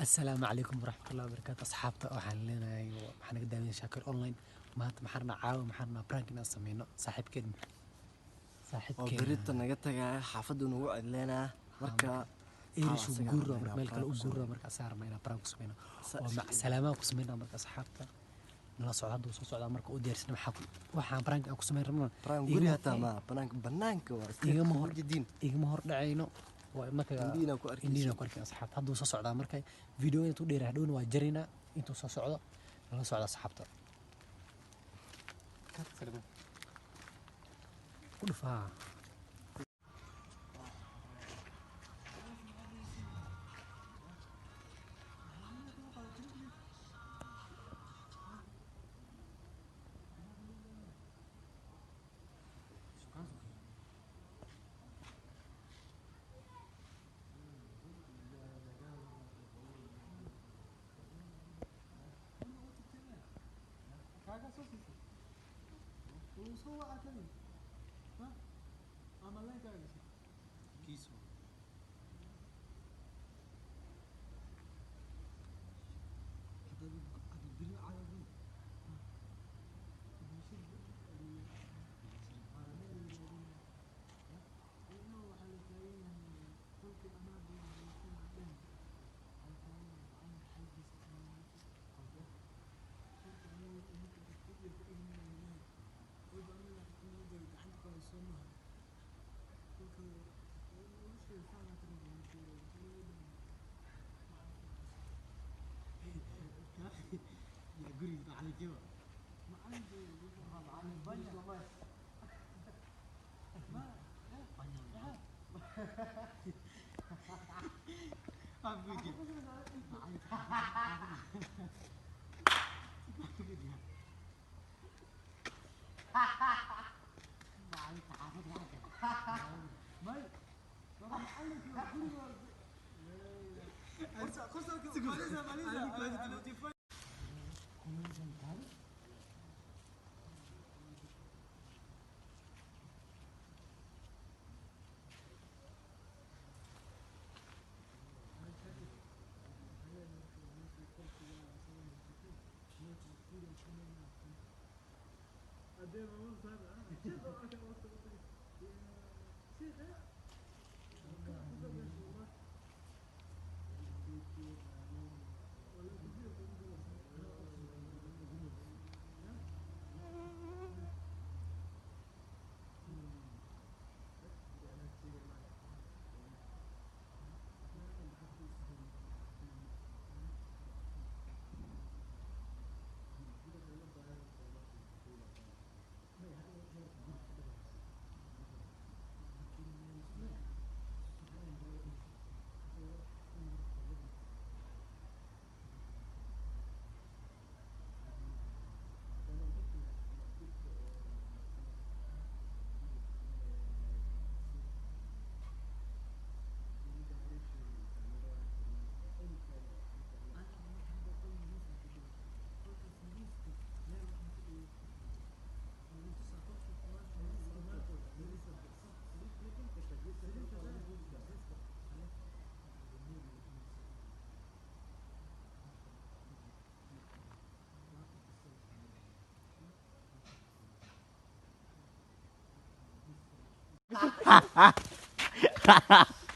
السلام عليكم ورحمة الله وبركاته أصحابتا waxaan leenahay waxaan naga daawaynaa shaakir online maanta maxarna caawa maxarna prank inaan sameeyno saaxiibkeed oo berita naga tagay xaafadu nagu cidleena marka eerish u guuro meel kale u guuro marka saarna inaan prank sameeyno oo mac salaamaha ku sameeyno marka asxaabta nala socdo haduu soo socdo marka u diyaarsan waxaan prank ku sameyn rabno prank guriga tama banaanka waa igama hor dhacayno marka indina ku arkay asxaabta haduu soo socdo marka video intuu dheerahay dhawna waa jarina intuu soo socdo nala socdo asxaabta ku dhufaa وصو أكلي ها أما لا يكاد كيسو هذا البناء على البناء يا قريب على جوا ما عندي على البنية والله ما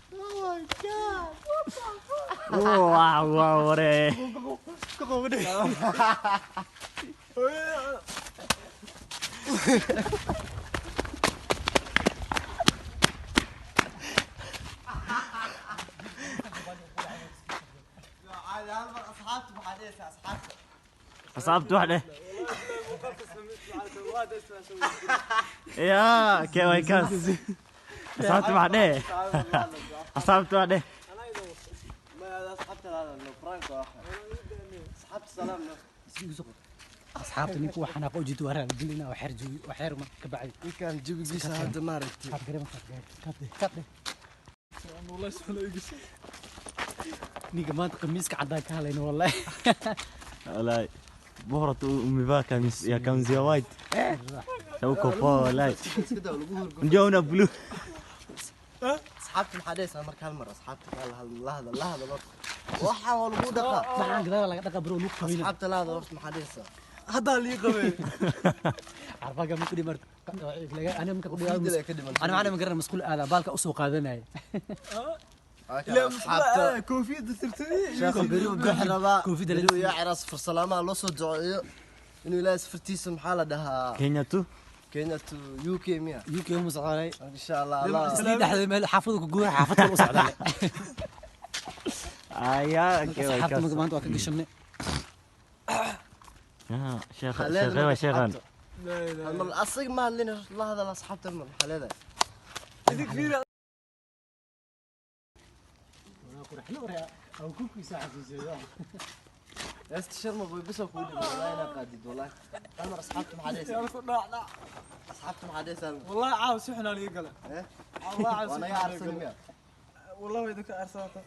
Oh my god! Wow, what a أصابت واحدة يا كيف كاس أصابت واحدة أصابت واحدة أصحابتي نيكو وحنا قوجت ورا قلنا وحير ما كبعد كان جيب جيس هذا ماركتي كابدي والله سهل يقص نيجا ما قميصك عدا كهلين والله لا بهرة أمي باكا يا كم زي وايد تو كوبا لا نجونا بلو أصحابتي الحديث أنا مركل مرة أصحابتي هذا waxaan waa lagu dhaqaa maxaan gadaal laga dhaqa bro lagu qabina asxaabta laada horta maxaa dhehaysaa haddaa lii qabay carfaga ma ku dhimar ana marka ku dhigaa Fiidada ka dhiman. ana macna ma garan mas'uul aada baalka u soo qaadanay ilaa asxaabta koofiyadda tirtay sheekha beri u bixi rabaa Koofiyadda la beri yaa ciraa safar salaamaha loo soo duceeyo inuu ilaahay safartiisa maxaa la dhahaa Kenya tu. Kenya to UK miya UK mu socday insha Allah Allah isla dhaxday meel xaafadu ku guura xaafad kale u socday Aya ke way xaafada kas. maanta waa ka gashanay Sheekh Xaleed sheekh waa sheekhan. mal asig ma hadlin la hadal asxaabta mal xaleeda idig fiira أو كوكي ساعة في الزيادة استشير ما بي بس اكو والله انا قاعد والله انا اصحابكم حديث yaa ku dhaacdhaa اصحابكم حديث انا wallahi caaw si xunaa lii gala ايه wallahi caaw si وانا xunaa يا lii ارسل gala ميا wallahi way idinka arsata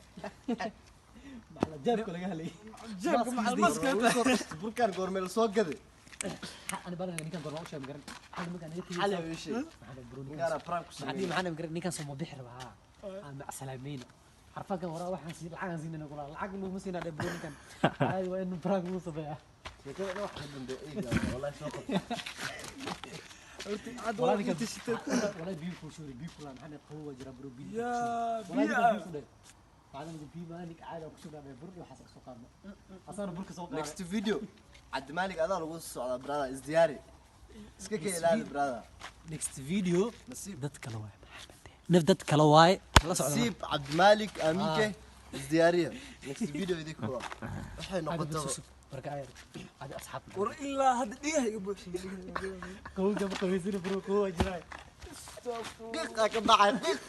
على جابك ولا قال لي jeebka macalmaska بركان غورميل سو غدي أنا بقول لك كان ضروري شيء مقرن حد مكان يكفي حلو شيء هذا بروني انا برانك معدي معنا مقرن كان سمو بحر بها مع سلامين عرفك ورا واحد سيد العقل زين نقول العقل مو مسين على بروني كان هاي وين براغ مو صبيح كده واحد من دقيقه والله شوف والله كان والله بيكو شوري بيكو لا معنا قوة جرا برو بيكو يا والله بيئة بيكو ده بعدين نقول في مالك عادة وكشوف على برو وحسق سوقنا أصلا برك سوق نكست فيديو عبد المالك هذا لو على برادا ازدياري اسكي الى برادا next video نسيب dad kale waay naf dad kale waay la socdo نسيب عبد المالك اميكه ازدياريه نكست فيديو يديك والله waxay noqoto marka ay hadi asxaabna war ilaa hadda dhigaha iga buuxshay kow jab qabiisina bro kow jiray qiiqa ka baxay qiiq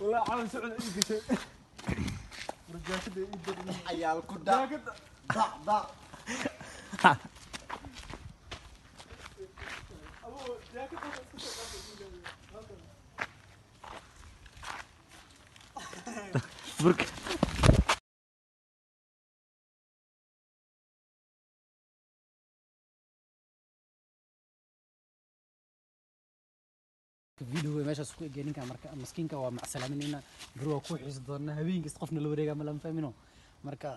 wallahi caaw si xun ii gashay warjaakada ii darin ayaa ku dhac jaakada dhac dhac abo jaakada Burk. video meeshaas ku eegay ninka marka maskiinka waa macsalaaminayna bro ku xiis doona habeenkii qofna la wareega ma lan fahmino marka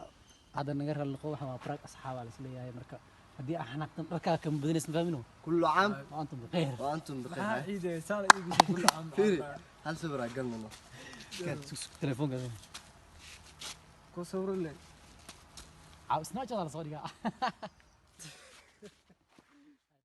hada naga ralqo waxa waa praag asxaab la isleeyahay marka hadii aan xanaaqtan dharka kan badanays ma fahmino كل عام antum bixir وانتم بخير maxaa هاي. ciiday saana ii gashay kulli caam فيري هل صبر قلنا telefoonka ku sawir leh عاوز ناجي على صوري